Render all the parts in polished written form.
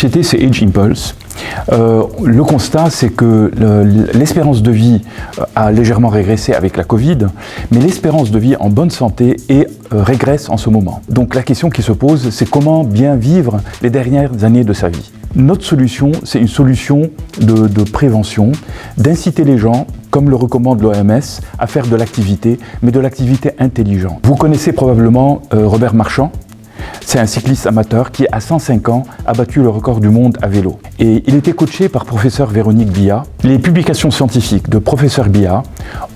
société, c'est Age Impulse. Le constat, c'est que l'espérance de vie a légèrement régressé avec la Covid, mais l'espérance de vie en bonne santé régresse en ce moment. Donc la question qui se pose, c'est comment bien vivre les dernières années de sa vie. Notre solution, c'est une solution de prévention, d'inciter les gens, comme le recommande l'OMS, à faire de l'activité, mais de l'activité intelligente. Vous connaissez probablement Robert Marchand. C'est un cycliste amateur qui, à 105 ans, a battu le record du monde à vélo. Et il était coaché par professeur Véronique Bia. Les publications scientifiques de professeur Bia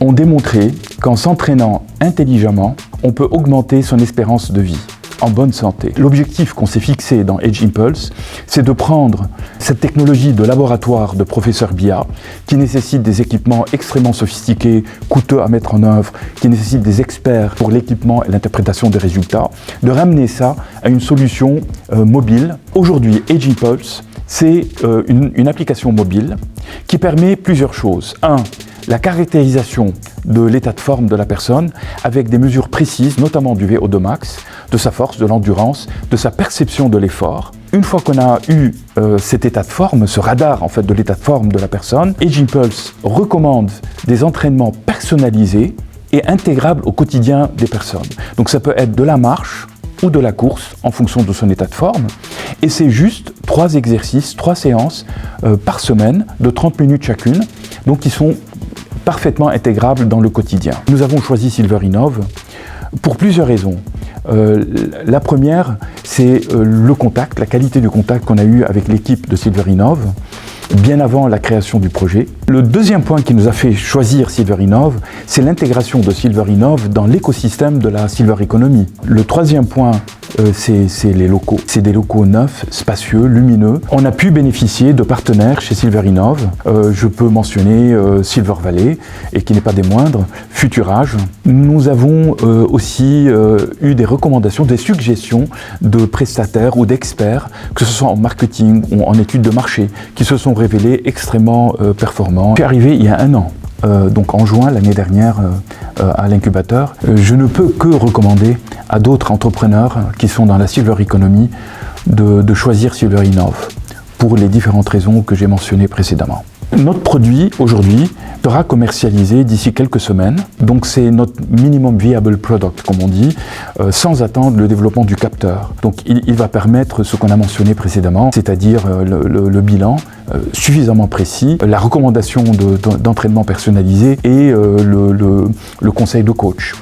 ont démontré qu'en s'entraînant intelligemment, on peut augmenter son espérance de vie en bonne santé. L'objectif qu'on s'est fixé dans Age Impulse, c'est de prendre cette technologie de laboratoire de professeur Bia, qui nécessite des équipements extrêmement sophistiqués, coûteux à mettre en œuvre, qui nécessite des experts pour l'équipement et l'interprétation des résultats, de ramener ça à une solution mobile. Aujourd'hui, Age Impulse, c'est une application mobile qui permet plusieurs choses. La caractérisation de l'état de forme de la personne avec des mesures précises, notamment du VO2 max, de sa force, de l'endurance, de sa perception de l'effort. Une fois qu'on a eu cet état de forme, ce radar en fait de l'état de forme de la personne, Age Impulse recommande des entraînements personnalisés et intégrables au quotidien des personnes. Donc ça peut être de la marche ou de la course en fonction de son état de forme. Et c'est juste 3 exercices, 3 séances par semaine de 30 minutes chacune, donc qui sont parfaitement intégrables dans le quotidien. Nous avons choisi Silverinov pour plusieurs raisons. La première, c'est le contact, la qualité du contact qu'on a eu avec l'équipe de Silverinov, bien avant la création du projet. Le deuxième point qui nous a fait choisir Silverinov, c'est l'intégration de Silverinov dans l'écosystème de la Silver Economy. Le troisième point, c'est les locaux. C'est des locaux neufs, spacieux, lumineux. On a pu bénéficier de partenaires chez Silverinov. Je peux mentionner Silver Valley, et qui n'est pas des moindres, Futurage. Nous avons aussi eu des recommandations, des suggestions de prestataires ou d'experts, que ce soit en marketing ou en études de marché, qui se sont révélés extrêmement performants. Je suis arrivé il y a 1 an. Donc en juin l'année dernière à l'incubateur. Je ne peux que recommander à d'autres entrepreneurs qui sont dans la Silver Economy de choisir Silverinov pour les différentes raisons que j'ai mentionnées précédemment. Notre produit aujourd'hui sera commercialisé d'ici quelques semaines, donc c'est notre minimum viable product comme on dit, sans attendre le développement du capteur. Donc il va permettre ce qu'on a mentionné précédemment, c'est-à-dire le bilan suffisamment précis, la recommandation d'entraînement personnalisé et le conseil de coach.